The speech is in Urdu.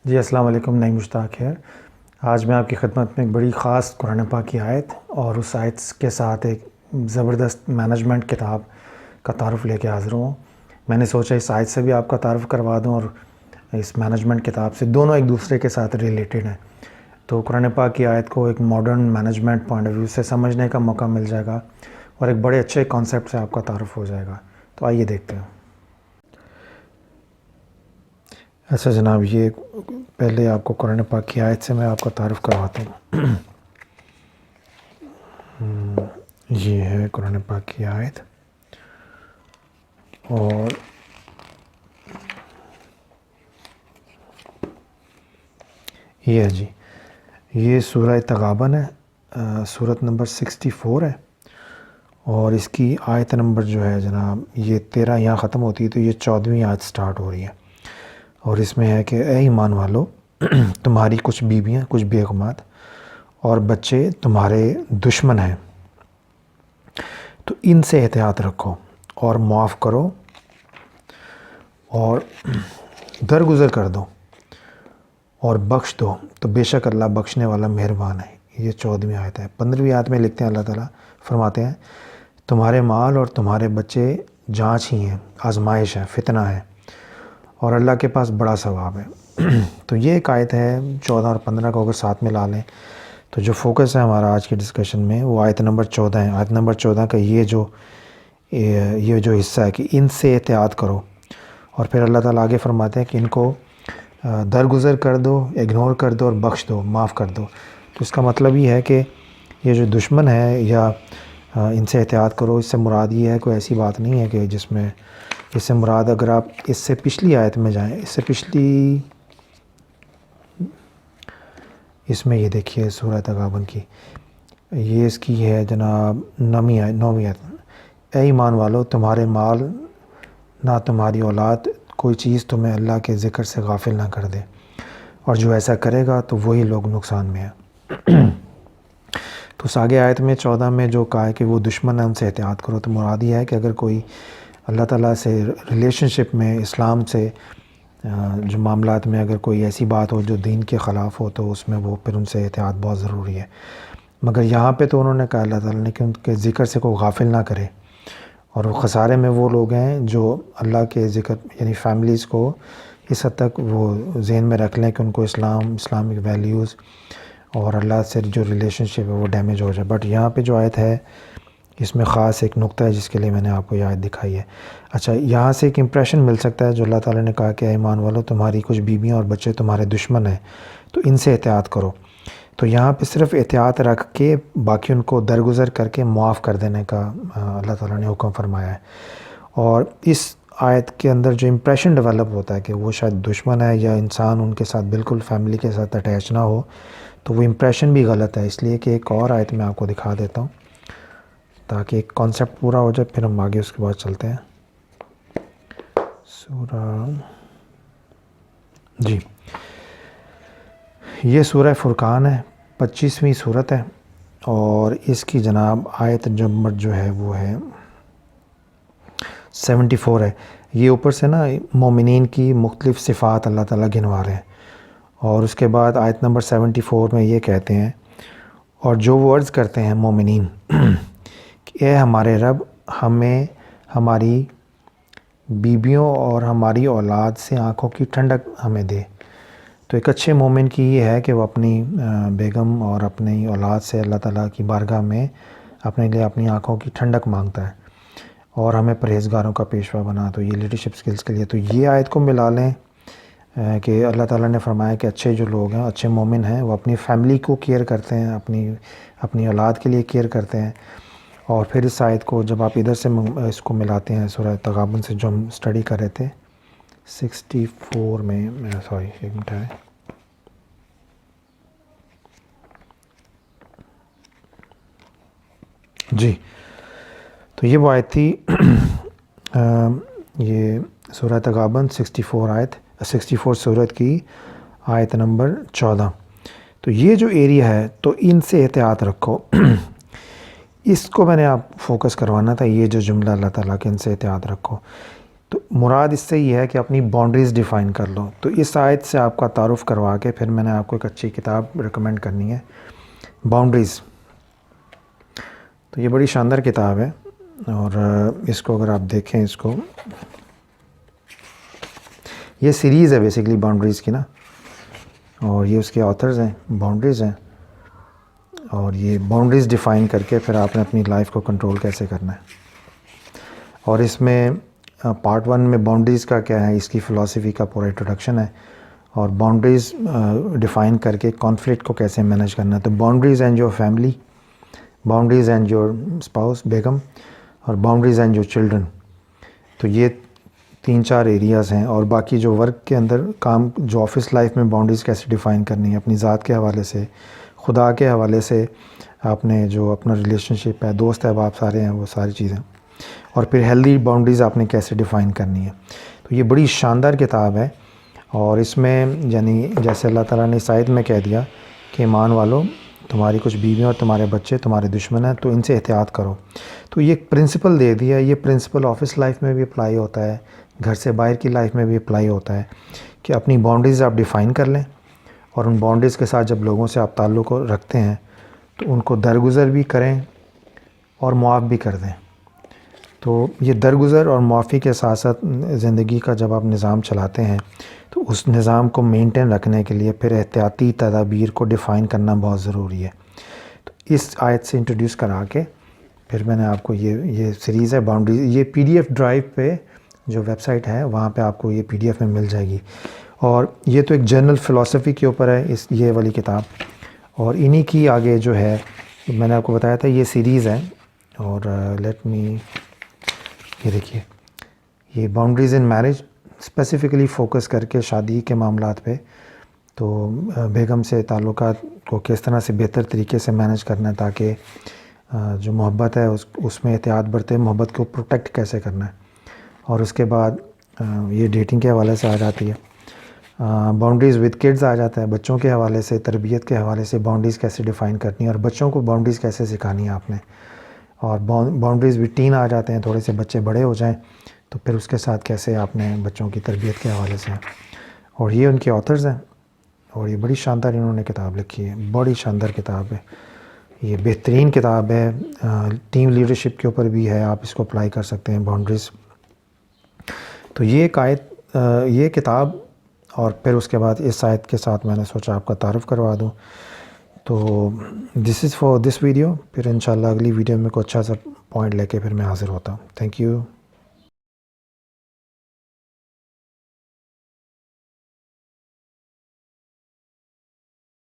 جی السلام علیکم، نئی مشتاق ہے۔ آج میں آپ کی خدمت میں ایک بڑی خاص قرآن پاک کی آیت اور اس آیت کے ساتھ ایک زبردست مینجمنٹ کتاب کا تعارف لے کے حاضر ہوں۔ میں نے سوچا اس آیت سے بھی آپ کا تعارف کروا دوں اور اس مینجمنٹ کتاب سے، دونوں ایک دوسرے کے ساتھ ریلیٹڈ ہیں، تو قرآن پاک کی آیت کو ایک modern management point of view سے سمجھنے کا موقع مل جائے گا اور ایک بڑے اچھے کانسیپٹ سے آپ کا تعارف ہو جائے گا۔ تو آئیے دیکھتے ہیں۔ اچھا جناب، یہ پہلے آپ کو قرآن پاک کی آیت سے میں آپ کا تعارف کرواتا ہوں۔ یہ ہے قرآن پاک کی آیت اور یہ ہے جی، یہ سورہ تغابن ہے، سورت نمبر 64 ہے اور اس کی آیت نمبر جو ہے جناب یہ 13 یہاں ختم ہوتی ہے، تو یہ 14ویں آیت سٹارٹ ہو رہی ہے اور اس میں ہے کہ اے ایمان والو، تمہاری کچھ بیویاں، کچھ بیگمات اور بچے تمہارے دشمن ہیں، تو ان سے احتیاط رکھو اور معاف کرو اور درگزر کر دو اور بخش دو، تو بے شک اللہ بخشنے والا مہربان ہے۔ یہ 14ویں آیت ہے۔ 15ویں آیت میں لکھتے ہیں، اللہ تعالیٰ فرماتے ہیں تمہارے مال اور تمہارے بچے جانچ ہی ہیں، آزمائش ہے، فتنہ ہے اور اللہ کے پاس بڑا ثواب ہے۔ تو یہ ایک آیت ہے 14 اور 15 کو اگر ساتھ میں لا لیں تو جو فوکس ہے ہمارا آج کی ڈسکشن میں وہ آیت نمبر 14 ہے۔ آیت نمبر 14 کا یہ جو حصہ ہے کہ ان سے احتیاط کرو، اور پھر اللہ تعالیٰ آگے فرماتے ہیں کہ ان کو درگزر کر دو، اگنور کر دو اور بخش دو، معاف کر دو۔ تو اس کا مطلب یہ ہے کہ یہ جو دشمن ہے یا ان سے احتیاط کرو، اس سے مراد یہ ہے، کوئی ایسی بات نہیں ہے کہ جس میں اس سے مراد، اگر آپ اس سے پچھلی آیت میں جائیں، اس سے پچھلی، اس میں یہ دیکھیے سورہ تغابن کی، یہ اس کی ہے جناب 9ویں آیت۔ اے ایمان والو، تمہارے مال نہ تمہاری اولاد کوئی چیز تمہیں اللہ کے ذکر سے غافل نہ کر دے، اور جو ایسا کرے گا تو وہی لوگ نقصان میں ہیں۔ تو اس آگے آیت میں 14 میں جو کہا ہے کہ وہ دشمن ہے ان سے احتیاط کرو، تو مراد یہ ہے کہ اگر کوئی اللہ تعالیٰ سے ریلیشن شپ میں، اسلام سے جو معاملات میں اگر کوئی ایسی بات ہو جو دین کے خلاف ہو، تو اس میں وہ پھر ان سے احتیاط بہت ضروری ہے۔ مگر یہاں پہ تو انہوں نے کہا اللہ تعالیٰ نے کہ ان کے ذکر سے کوئی غافل نہ کرے، اور وہ خسارے میں وہ لوگ ہیں جو اللہ کے ذکر، یعنی فیملیز کو اس حد تک وہ ذہن میں رکھ لیں کہ ان کو اسلامک ویلیوز اور اللہ سے جو ریلیشن شپ ہے وہ ڈیمیج ہو جائے۔ بٹ یہاں پہ جو آیت ہے اس میں خاص ایک نقطہ ہے جس کے لیے میں نے آپ کو یہ آیت دکھائی ہے۔ اچھا، یہاں سے ایک امپریشن مل سکتا ہے جو اللہ تعالیٰ نے کہا کہ اے ایمان والو، تمہاری کچھ بیویاں اور بچے تمہارے دشمن ہیں، تو ان سے احتیاط کرو۔ تو یہاں پہ صرف احتیاط رکھ کے باقی ان کو درگزر کر کے معاف کر دینے کا اللہ تعالیٰ نے حکم فرمایا ہے۔ اور اس آیت کے اندر جو امپریشن ڈیولپ ہوتا ہے کہ وہ شاید دشمن ہے یا انسان ان کے ساتھ بالکل فیملی کے ساتھ اٹیچ نہ ہو، تو وہ امپریشن بھی غلط ہے۔ اس لیے کہ ایک اور آیت میں آپ کو دکھا دیتا ہوں تاکہ ایک کانسیپٹ پورا ہو جائے، پھر ہم آگے اس کے بعد چلتے ہیں۔ سورہ جی، یہ سورہ فرقان ہے، 25ویں سورت ہے اور اس کی جناب آیت نمبر جو ہے وہ ہے 74 ہے۔ یہ اوپر سے نا مومنین کی مختلف صفات اللہ تعالیٰ گنوا رہے ہیں، اور اس کے بعد آیت نمبر 74 میں یہ کہتے ہیں، اور جو وہ عرض کرتے ہیں مومنین کہ اے ہمارے رب، ہمیں ہماری بیویوں اور ہماری اولاد سے آنکھوں کی ٹھنڈک ہمیں دے۔ تو ایک اچھے مومن کی یہ ہے کہ وہ اپنی بیگم اور اپنی اولاد سے اللہ تعالیٰ کی بارگاہ میں اپنے لیے اپنی آنکھوں کی ٹھنڈک مانگتا ہے، اور ہمیں پرہیزگاروں کا پیشوا بنا۔ تو یہ لیڈرشپ سکلز کے لیے تو یہ آیت کو ملا لیں کہ اللہ تعالیٰ نے فرمایا کہ اچھے جو لوگ ہیں، اچھے مومن ہیں، وہ اپنی فیملی کو کیئر کرتے ہیں، اپنی اولاد کے لیے کیئر کرتے ہیں۔ اور پھر اس آیت کو جب آپ ادھر سے اس کو ملاتے ہیں سورہ تغابن سے جو ہم اسٹڈی کر رہے تھے 64 میں، سوری ایک منٹ ہے، جی، تو یہ وہ آیت تھی یہ سورہ تغابن 64 سورت کی آیت نمبر 14۔ تو یہ جو ایریا ہے، تو ان سے احتیاط رکھو، اس کو میں نے آپ فوکس کروانا تھا، یہ جو جملہ اللہ تعالیٰ کے ان سے احتیاط رکھو۔ تو مراد اس سے یہ ہے کہ اپنی باؤنڈریز ڈیفائن کر لو. تو اس آیت سے آپ کا تعارف کروا کے پھر میں نے آپ کو ایک اچھی کتاب ریکمینڈ کرنی ہے، باؤنڈریز. تو یہ بڑی شاندار کتاب ہے، اور اس کو اگر آپ دیکھیں، اس کو یہ سیریز ہے بیسیکلی باؤنڈریز کی نا، اور یہ اس کے آتھرز ہیں، باؤنڈریز ہیں، اور یہ باؤنڈریز ڈیفائن کر کے پھر آپ نے اپنی لائف کو کنٹرول کیسے کرنا ہے. اور اس میں پارٹ 1 میں باؤنڈریز کا کیا ہے، اس کی فلاسفی کا پورا انٹروڈکشن ہے، اور باؤنڈریز ڈیفائن کر کے کانفلکٹ کو کیسے مینیج کرنا ہے. تو boundaries and your family, boundaries and your spouse بیگم، اور باؤنڈریز اینڈ یور چلڈرن. تو یہ 3-4 ایریاز ہیں. اور باقی جو ورک کے اندر کام، جو آفس لائف میں باؤنڈریز کیسے ڈیفائن کرنی ہے اپنی ذات کے حوالے سے، خدا کے حوالے سے، آپ نے جو اپنا ریلیشن شپ ہے، دوست احباب سارے ہیں، وہ ساری چیزیں. اور پھر ہیلدی باؤنڈریز آپ نے کیسے ڈیفائن کرنی ہے. تو یہ بڑی شاندار کتاب ہے، اور اس میں یعنی جیسے اللہ تعالیٰ نے اس آیت میں کہہ دیا کہ ایمان والو، تمہاری کچھ بیویاں اور تمہارے بچے تمہارے دشمن ہیں، تو ان سے احتیاط کرو. تو یہ ایک پرنسپل دے دیا. یہ پرنسپل آفس لائف میں بھی اپلائی ہوتا ہے، گھر سے باہر کی لائف میں بھی اپلائی ہوتا ہے، کہ اپنی باؤنڈریز آپ ڈیفائن کر لیں، اور ان باؤنڈریز کے ساتھ جب لوگوں سے آپ تعلق رکھتے ہیں تو ان کو درگزر بھی کریں اور معاف بھی کر دیں. تو یہ درگزر اور معافی کے ساتھ ساتھ زندگی کا جب آپ نظام چلاتے ہیں تو اس نظام کو مینٹین رکھنے کے لیے پھر احتیاطی تدابیر کو ڈیفائن کرنا بہت ضروری ہے. تو اس آیت سے انٹروڈیوس کرا کے پھر میں نے آپ کو یہ سیریز ہے باؤنڈریز، یہ PDF ڈرائیو پہ جو ویب سائٹ ہے وہاں پہ آپ کو یہ PDF میں مل جائے گی. اور یہ تو ایک جنرل فلاسفی کے اوپر ہے یہ والی کتاب، اور انہی کی آگے جو ہے میں نے آپ کو بتایا تھا یہ سیریز ہے. اور لیٹ می، یہ دیکھیے، یہ boundaries in marriage, specifically focus کر کے شادی کے معاملات پہ. تو بیگم سے تعلقات کو کس طرح سے بہتر طریقے سے مینیج کرنا ہے تاکہ جو محبت ہے اس میں احتیاط برتے، محبت کو پروٹیکٹ کیسے کرنا ہے. اور اس کے بعد یہ ڈیٹنگ کے حوالے سے آ جاتی ہے. باؤنڈریز ود کڈز آ جاتا ہے، بچوں کے حوالے سے، تربیت کے حوالے سے باؤنڈریز کیسے ڈیفائن کرنی ہے، اور بچوں کو باؤنڈریز کیسے سکھانی ہے آپ نے. اور باؤنڈریز ود ٹین آ جاتے ہیں، تھوڑے سے بچے بڑے ہو جائیں تو پھر اس کے ساتھ کیسے آپ نے بچوں کی تربیت کے حوالے سے. اور یہ ان کے آتھرز ہیں، اور یہ بڑی شاندار انہوں نے کتاب لکھی ہے، بڑی شاندار کتاب ہے. یہ بہترین کتاب ہے، ٹیم لیڈرشپ کے اوپر بھی ہے، آپ اس کو اپلائی کر سکتے ہیں باؤنڈریز. تو یہ ایک آیت، یہ کتاب، اور پھر اس کے بعد اس آیت کے ساتھ میں نے سوچا آپ کا تعارف کروا دوں. تو دس از فار دس ویڈیو. پھر انشاءاللہ اگلی ویڈیو میں کوئی اچھا سا پوائنٹ لے کے پھر میں حاضر ہوتا ہوں. Thank you.